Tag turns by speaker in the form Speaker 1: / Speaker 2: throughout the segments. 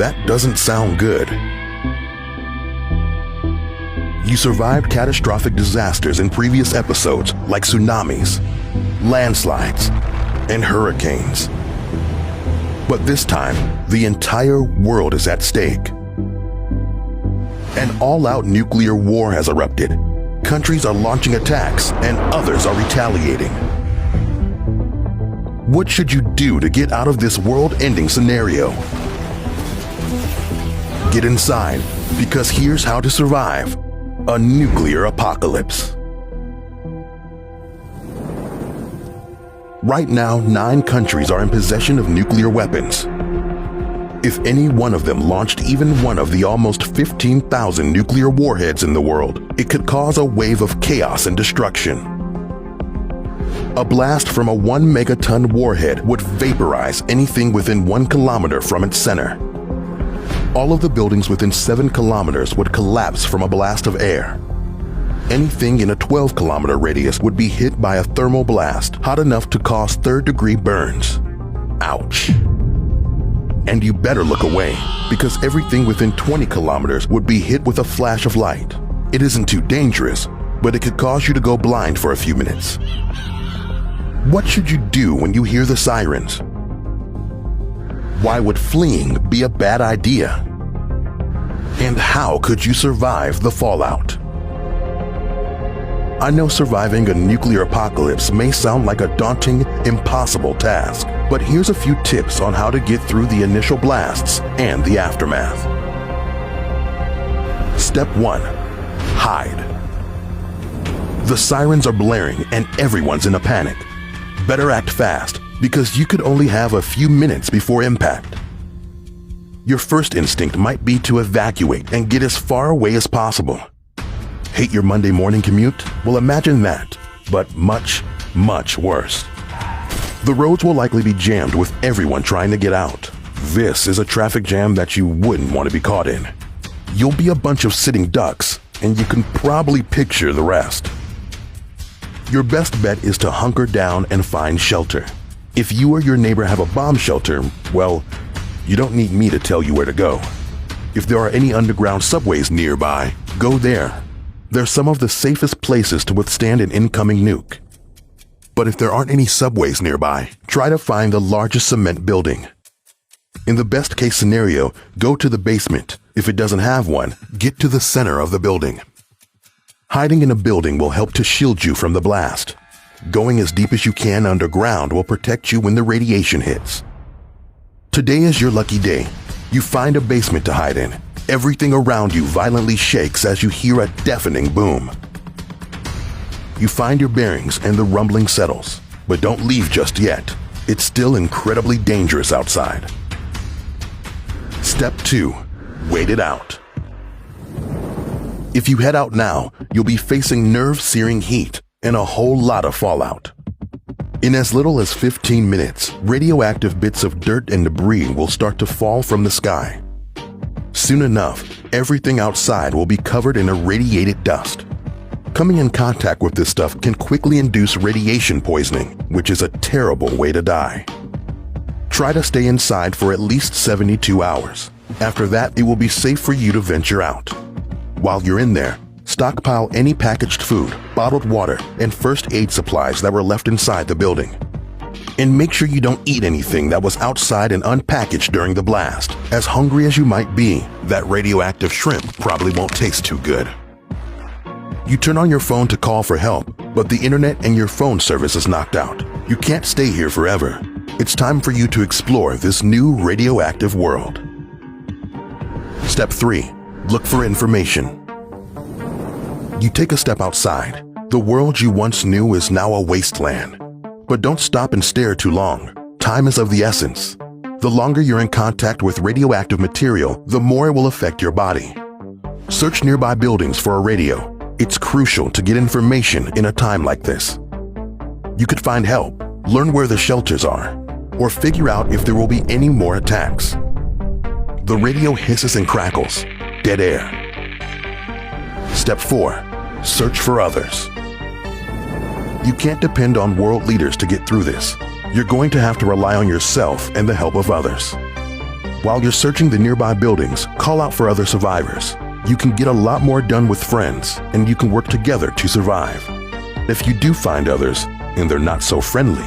Speaker 1: That doesn't sound good. You survived catastrophic disasters in previous episodes like tsunamis, landslides, and hurricanes. But this time, the entire world is at stake. An all-out nuclear war has erupted. Countries are launching attacks and others are retaliating. What should you do to get out of this world-ending scenario? Get inside, because here's how to survive a nuclear apocalypse. Right now, 9 countries are in possession of nuclear weapons. If any one of them launched even one of the almost 15,000 nuclear warheads in the world, it could cause a wave of chaos and destruction. A blast from a 1 megaton warhead would vaporize anything within 1 kilometer from its center. All of the buildings within 7 kilometers would collapse from a blast of air. Anything in a 12-kilometer radius would be hit by a thermal blast hot enough to cause third-degree burns. Ouch. And you better look away, because everything within 20 kilometers would be hit with a flash of light. It isn't too dangerous, but it could cause you to go blind for a few minutes. What should you do when you hear the sirens? Why would fleeing be a bad idea? And how could you survive the fallout? I know surviving a nuclear apocalypse may sound like a daunting, impossible task, but here's a few tips on how to get through the initial blasts and the aftermath. Step 1. Hide. The sirens are blaring and everyone's in a panic. Better act fast, because you could only have a few minutes before impact. Your first instinct might be to evacuate and get as far away as possible. Hate your Monday morning commute? Well, imagine that, but much, much worse. The roads will likely be jammed with everyone trying to get out. This is a traffic jam that you wouldn't want to be caught in. You'll be a bunch of sitting ducks, and you can probably picture the rest. Your best bet is to hunker down and find shelter. If you or your neighbor have a bomb shelter, well, you don't need me to tell you where to go. If there are any underground subways nearby, go there. They're some of the safest places to withstand an incoming nuke. But if there aren't any subways nearby, try to find the largest cement building. In the best case scenario, go to the basement. If it doesn't have one, get to the center of the building. Hiding in a building will help to shield you from the blast. Going as deep as you can underground will protect you when the radiation hits. Today is your lucky day. You find a basement to hide in. Everything around you violently shakes as you hear a deafening boom. You find your bearings and the rumbling settles, but don't leave just yet. It's still incredibly dangerous outside. Step 2. Wait it out. If you head out now, you'll be facing nerve-searing heat and a whole lot of fallout. In as little as 15 minutes, radioactive bits of dirt and debris will start to fall from the sky. Soon enough, everything outside will be covered in irradiated dust. Coming in contact with this stuff can quickly induce radiation poisoning, which is a terrible way to die. Try to stay inside for at least 72 hours. After that, it will be safe for you to venture out. While you're in there, stockpile any packaged food, bottled water, and first aid supplies that were left inside the building. And make sure you don't eat anything that was outside and unpackaged during the blast. As hungry as you might be, that radioactive shrimp probably won't taste too good. You turn on your phone to call for help, but the internet and your phone service is knocked out. You can't stay here forever. It's time for you to explore this new radioactive world. Step 3. Look for information. You take a step outside. The world you once knew is now a wasteland. But don't stop and stare too long. Time is of the essence. The longer you're in contact with radioactive material, the more it will affect your body. Search nearby buildings for a radio. It's crucial to get information in a time like this. You could find help, learn where the shelters are, or figure out if there will be any more attacks. The radio hisses and crackles. Dead air. Step 4. Search for others. You can't depend on world leaders to get through this. You're going to have to rely on yourself and the help of others. While you're searching the nearby buildings, call out for other survivors. You can get a lot more done with friends, and you can work together to survive. If you do find others, and they're not so friendly,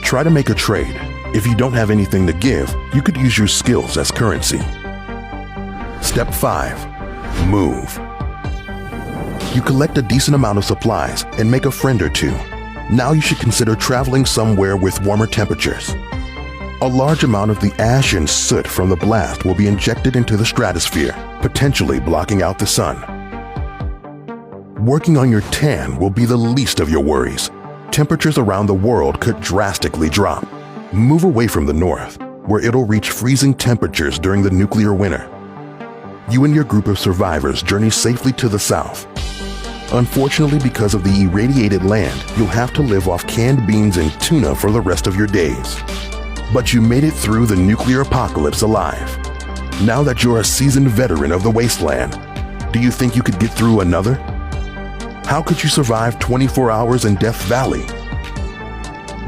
Speaker 1: try to make a trade. If you don't have anything to give, you could use your skills as currency. Step 5. Move. You collect a decent amount of supplies and make a friend or two. Now you should consider traveling somewhere with warmer temperatures. A large amount of the ash and soot from the blast will be injected into the stratosphere, potentially blocking out the sun. Working on your tan will be the least of your worries. Temperatures around the world could drastically drop. Move away from the north, where it'll reach freezing temperatures during the nuclear winter. You and your group of survivors journey safely to the south. Unfortunately, because of the irradiated land, you'll have to live off canned beans and tuna for the rest of your days. But you made it through the nuclear apocalypse alive. Now that you're a seasoned veteran of the wasteland, do you think you could get through another? How could you survive 24 hours in Death Valley?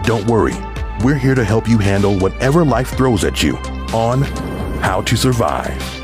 Speaker 1: Don't worry, we're here to help you handle whatever life throws at you on How to Survive.